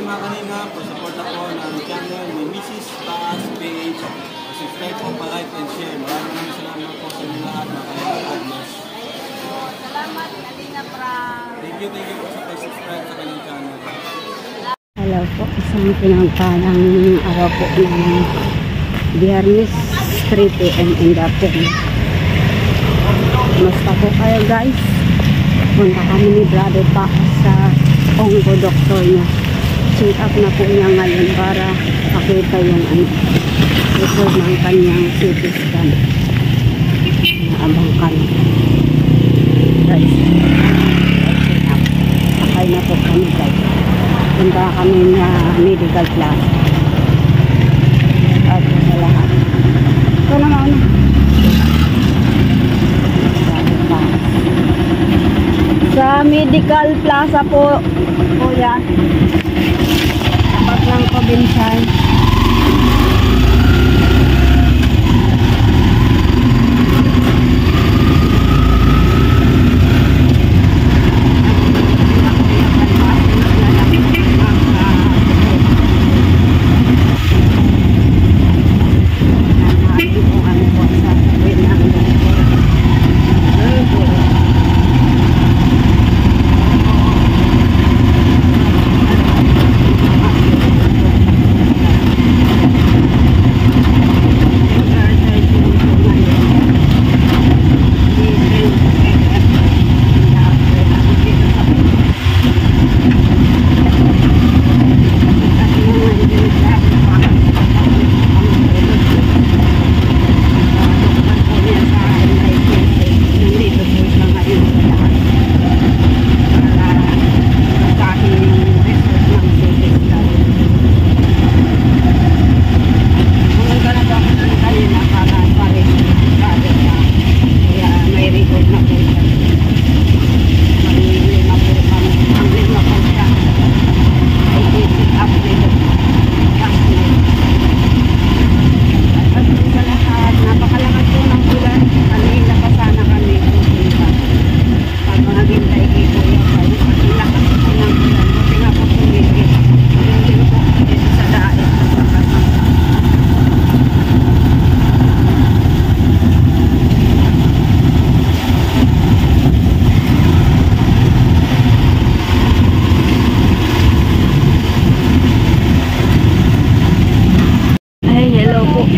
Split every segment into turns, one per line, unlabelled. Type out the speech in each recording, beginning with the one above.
mga kanina, support ako ng channel ni Mrs. Taas Page. Subscribe po, pa-like and share. Maraming salamat po sa inyo lahat, mga kanina.
Salamat, Kalina Prab.
Thank you po sa pag-subscribe sa kanyang channel.
Hello po, isang pinagpalang araw po ng Biyernes 3 PM in the afternoon. Kumusta po kayo guys? Punta kami ni Brother pa sa onco doctor niya. Check up na po niya ngayon para makita yung record ng kanyang CT scan. Naabang kami. Guys, check up. Sakay na po kami guys. Punta kami na medical class. At sa lahat. Ito naman. Sa medical plaza po yan. Tapat ng probinsyan.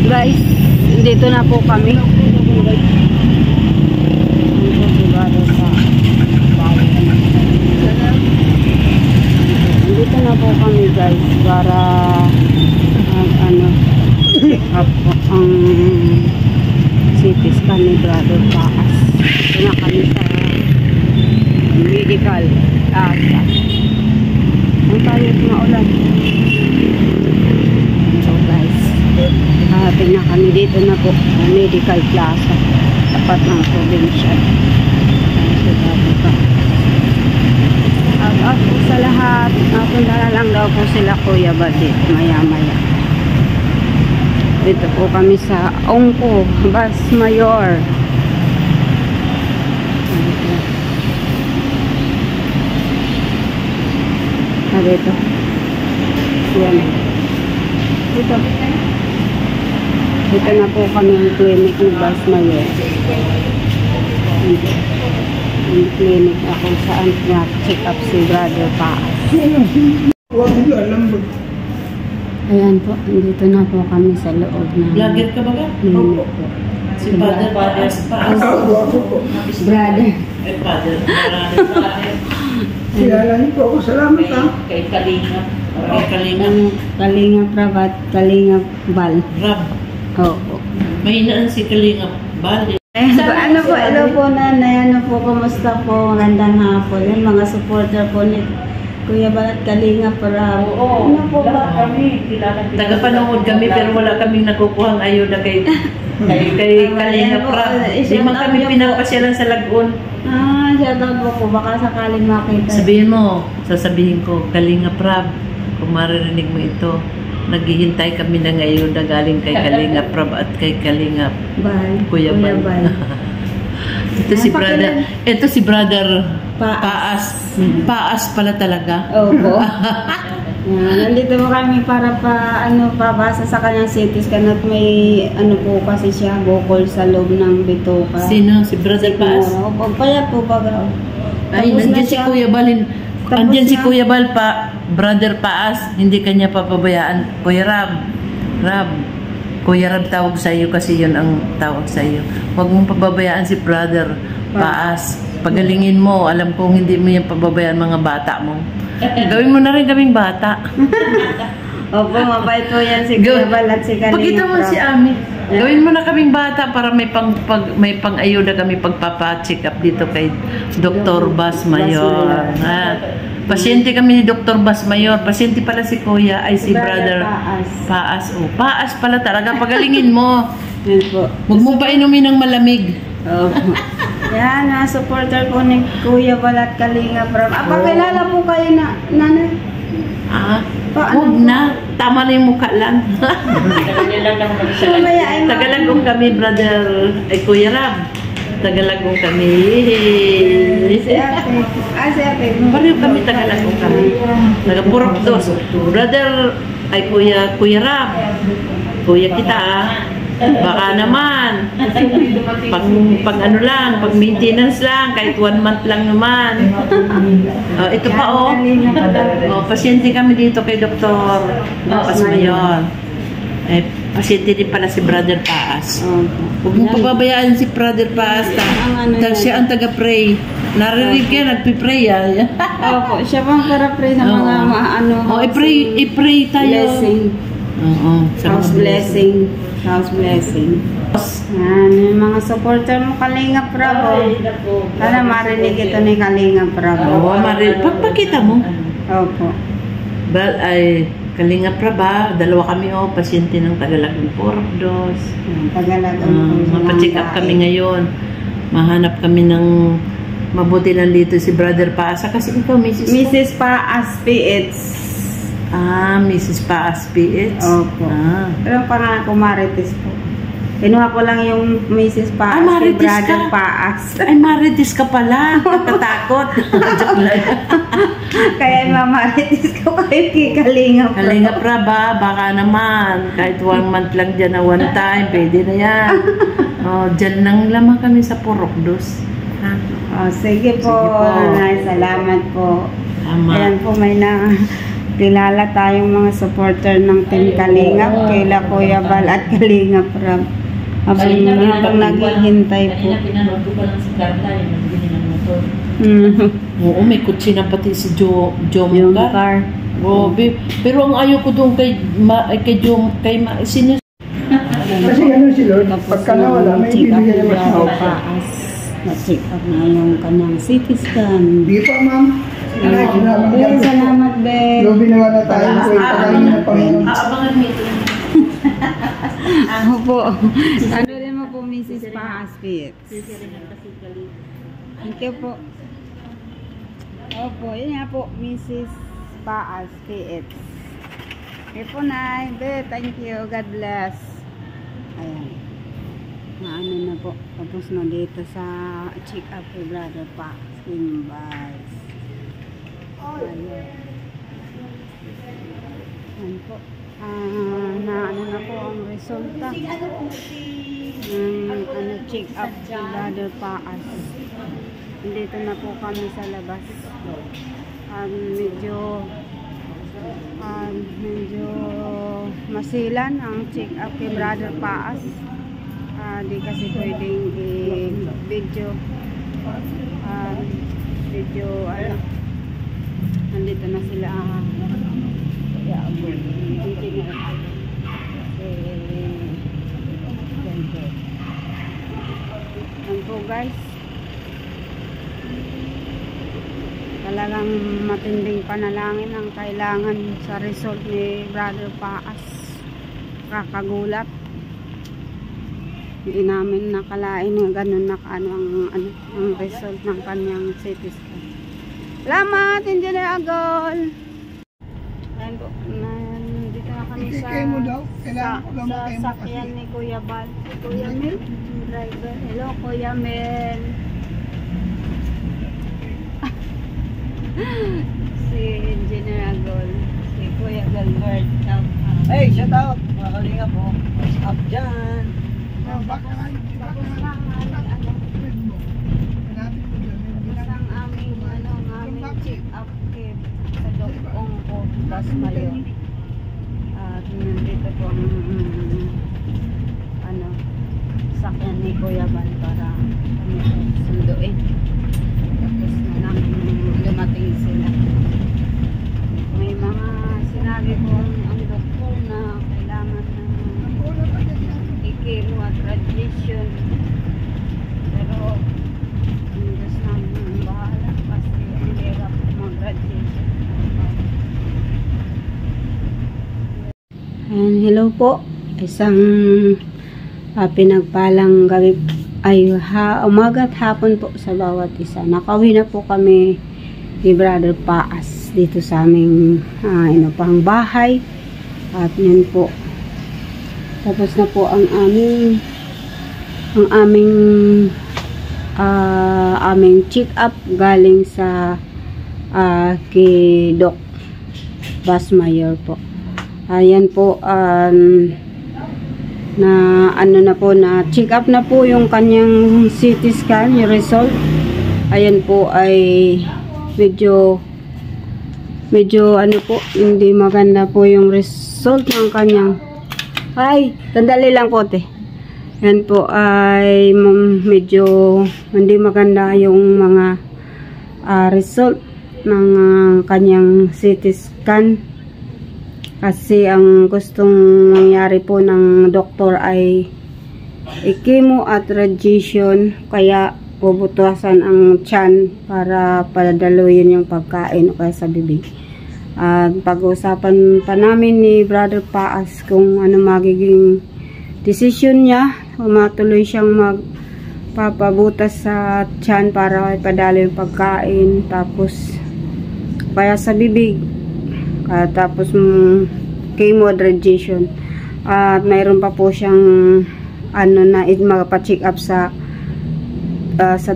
Guys, dito na po kami. Dito na po kami guys para up ang CT scan ni Brother Taas. Dito na kami sa medical plaza. Ang tayo maulan. So guys, happy na kami dito na po sa medical plaza tapat ng probinsya. At po sa lahat, napunta na lang daw po sila Kuya Badit maya maya. Dito po kami sa Ongko Bus Mayor. Dito yan, dito na po kami ang clinic ng Bus Mayor. Ang clinic ako saan na check up si Brother Taas. Ayan po, dito na po kami sa loob ng
Vlogger ka ba ka?
clinic po.
Si Father Taas.
Brother.
Father.
Kilala niyo po ako. Salamat ha.
Kay Kalinga. Kay Kalinga.
Kalinga Prab at Kalinga Bal.
Rab.
Oo.
Mahinaan si Kalinga Bal.
Ano po, hello po nanay, ano po, kumusta po, magandang hapon, yung mga supporter po ni Kuya Bal at Kalinga Prab.
Oo.
Ano po ba?
Tagapanood kami pero wala kaming nakukuhang ayuda kay Kalinga Prab. Di man kami pinapasyalan sa Lagun.
Shoutout po, baka sakaling makita.
Sabihin mo, sasabihin ko, Kalinga Prab, kung maririnig mo ito, naghihintay kami ng ayuda galing kay Kalinga Prab at kay Kalinga Kuya Bal. Ito si brother Paas. Paas pala talaga.
Opo. Nandito po kami para pabasa sa kanyang CT scan at may po kasi siya bukol sa loob ng bituka.
Sino? Si Brother Paas?
Opo, payat po baga.
Ay, nandiyan si Kuya Bal. Nandiyan si Kuya Bal pa. Brother Paas, hindi kanya papabayaan. Kuya Rab. Kuya Rab tawag sa iyo kasi yun ang tawag sa iyo. Huwag mong pababayaan si Brother Paas. Pagalingin mo, alam kong hindi mo yan pababayaan mga bata mo. Gawin mo na rin kaming bata.
Opo, mabait po yan si Kuya Bal at si Kalinga.
Pakita mo si Ami. Gawin mo na kaming bata para may pang-ayuda kami pagpapa-check up dito kay Dr. Bas Mayor. Pasyente kami ni Dr. Bas Mayor. Pasyente pala si Kuya ay si Brother Paas. Paas pala talaga. Pagalingin mo.
Yan po.
Huwag mo pa inumin ng malamig.
Opo. Yan, supporter po ni Kuya Bal at Kalinga Prab. Pakilala po kayo na nanay.
Huwag na. Tama na yung mukha lang. Tagalagong kami, Brother Kuya Rab. Tagalagong kami.
Si ate. Si ate.
Pareho kami, Tagalagong kami. Nagapurok dos. Brother Kuya Rab. Kuya kita baka naman pang ano lang, pag maintenance lang, kahit 1 month lang naman. Ito pa pasyente kami dito kay Dr. Bas Mayor. Pasyente din pala si Brother Paas. Huwag mong pababayaan si Brother Paas. Siya ang taga-pray. Narinig ka, nagpipray yan.
Opo, siya pang para-pray sa mga
i-pray tayo.
Blessing. House blessing. Yan, yung mga supporter mo Kalinga Prab. Sana marinig ito ni Kalinga Prab.
Pagpakita mo.
Opo.
Kalinga Prab, dalawa kami pasyente ng Tagalagong Pordos. Mapacheck up kami ngayon. Mahanap kami ng mabuti lang dito si Brother Paas. Kasi ikaw,
Mrs. Paas PH.
Mrs. Paas PH.
Opo. Pero pangako Marites po. Kinuha ko lang yung Mrs. Paas kay Brother Paas.
Ay, Marites ka pala. Natatakot.
Kaya Marites ko kayo kay Kalinga Prab.
Kalinga Prab, baka naman. Kahit 1 month lang dyan na 1 time, pwede na yan. Dyan lang lamang kami sa Porokdos.
Sige po. Salamat po. Ayan po, may kilala tayong mga supporter ng Team Kalinga, kaila Kuya Bal at Kalinga Prab. Habang naghihintay po.
Pinanood ko pa lang si Carla, yung nagbili ng motor. Oo, may kutsi na pati si Jomcar. Pero ang ayaw ko doon kay sino?
Kasi ano si Lord, pagka nawala, may bibigyan naman siya
Paas. Na-check up na yung kanyang CT scan.
Di pa, ma'am.
Salamat, Ben.
Lobi naman na tayo po yung pagkain ng Panginoon.
Aabangan meeting.
Ako po. Ano rin mo po, Mrs. Paas Pitts. Thank you po. Opo, yun nga po, Mrs. Paas Pitts. Okay po, Nay. Thank you. God bless. Ayan. Maano na po. Tapos na dito sa check up kay Brother Paas. Kimbas. Ayan po. Naano na po ang resulta ng check up si Brother Paas. Dito na po kami sa labas. Medyo masilan ang check up kay Brother Paas. Di kasi pwedeng video nandito na sila yan po guys, talagang matinding panalangin ang kailangan sa result ni Brother Paas. Kakagulat, hindi namin nakalain na ganun na ang result ng kanyang CT scan. Salamat, Engineer Agol. Ayan po, nandito na kami sa sakyan ni Kuya Bal. Kuya Mel, driver. Hello, Kuya Mel. Si Engineer Agol. Si Kuya Galbert.
Hey, shout out! Mga kalinga po. What's up dyan?
Isang aming check-up kit sa dokong ko, Basmayo. At nandito po ang sakyan ni Kuya Ban para kami sunduin. Tapos na namin dumating sila. May mga sinabi po ang doktor na kailangan ng ikimo at radiation. Pero ang Diyos namin bahala kasi ang hirap mag-radiation. And hello po. Isang pinagpalang gabi ay umaga at hapon po sa bawat isa. Nakauwi na po kami ni Brother Paas dito sa aming inupang bahay. At yun po. Tapos na po ang aming check-up galing sa kay Doc Basmayor po. Ayan po, na check up na po yung kanyang CT scan, yung result. Ayan po ay medyo po, hindi maganda po yung result ng kanyang, ay, tandali lang po te. Ayan po ay medyo hindi maganda yung mga result ng kanyang CT scan. Kasi ang gustong mangyari po ng doktor ay chemo at radiation, kaya bubutasan ang tiyan para padaluyin yung pagkain o kaya sa bibig. At pag-uusapan pa namin ni Brother Paas kung ano magiging decision niya, matuloy siyang magpapabutas sa tiyan para ipadalo yung pagkain, tapos kaya sa bibig. Tapos chemo and radiation. At mayroon pa po siyang magpa-check up sa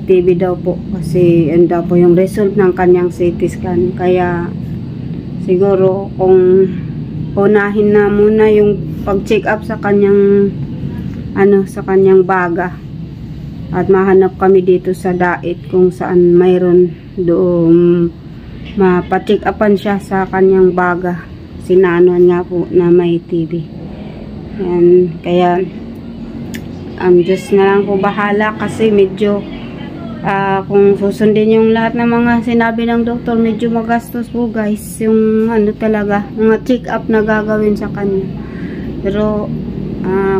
TV daw po, kasi yun daw po yung result ng kanyang CT scan. Kaya siguro kung unahin na muna yung pag-check up sa kanyang sa kanyang baga, at mahanap kami dito sa Dait kung saan mayroon doon mapacheck upan siya sa kanyang baga. Sinanuan nga po na may TB. Yan, kaya ang Diyos na lang po bahala, kasi medyo kung susundin yung lahat ng mga sinabi ng doktor, medyo magastos po guys yung talaga mga check up na gagawin sa kanya. Pero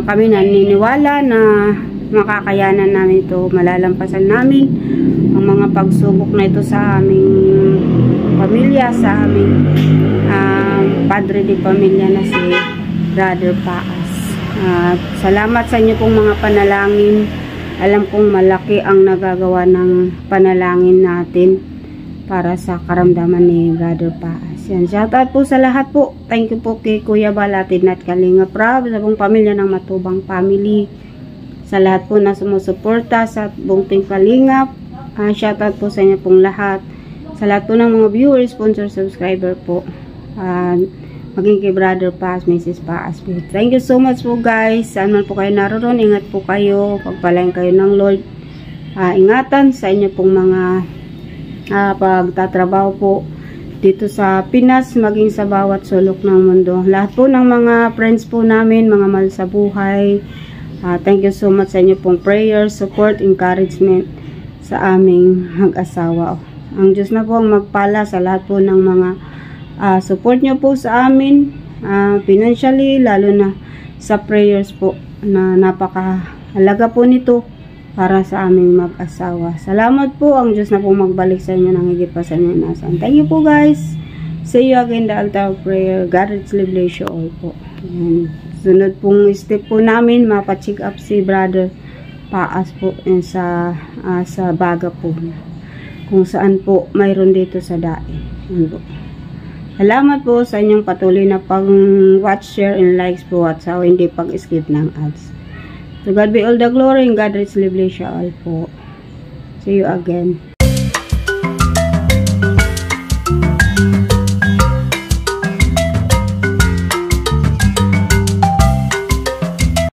kami naniniwala na makakayanan namin ito, malalampasan namin ang mga pagsubok na ito sa aming pamilya, sa aming padre de pamilya na si Brother Paas. Salamat sa inyo pong mga panalangin. Alam kong malaki ang nagagawa ng panalangin natin para sa karamdaman ni Brother Paas. Yan, shoutout po sa lahat po. Thank you po kay Kuya Balatin at Kalinga Prab, sa buong pamilya ng Matubang Family, sa lahat po na sumusuporta sa buong Team Kalingap. Shoutout po sa inyo pong lahat. Sa lahat po ng mga viewers, sponsor, subscriber po. Maging kay Brother Paas, Mrs. Paas. Thank you so much po guys. Saan man po kayo naroon, ingat po kayo. Pagpalain kayo ng Lord. Ingatan sa inyo pong mga pagtatrabaho po dito sa Pinas, maging sa bawat sulok ng mundo. Lahat po ng mga friends po namin, mga mahal sa buhay. Thank you so much sa inyo pong prayers, support, encouragement sa aming mag-asawa. Ang Diyos na po ang magpala sa lahat po ng mga support nyo po sa amin, financially, lalo na sa prayers po, na napakahalaga po nito para sa aming mag-asawa. Salamat po. Ang Diyos na po magbalik sa inyo ng higit pa sa inyo nasan. Thank you po guys. See you again the altar of prayer. God richly bless you all po. Ayan. Sunod pong step po namin, mapacheck up si Brother Paas po sa baga po, kung saan po mayroon dito sa Dait. Salamat po sa inyong patuloy na pag-watch, share, and likes po, at sa hindi pag-skip ng ads. To God be all the glory, and God richly bless you all po. See you again.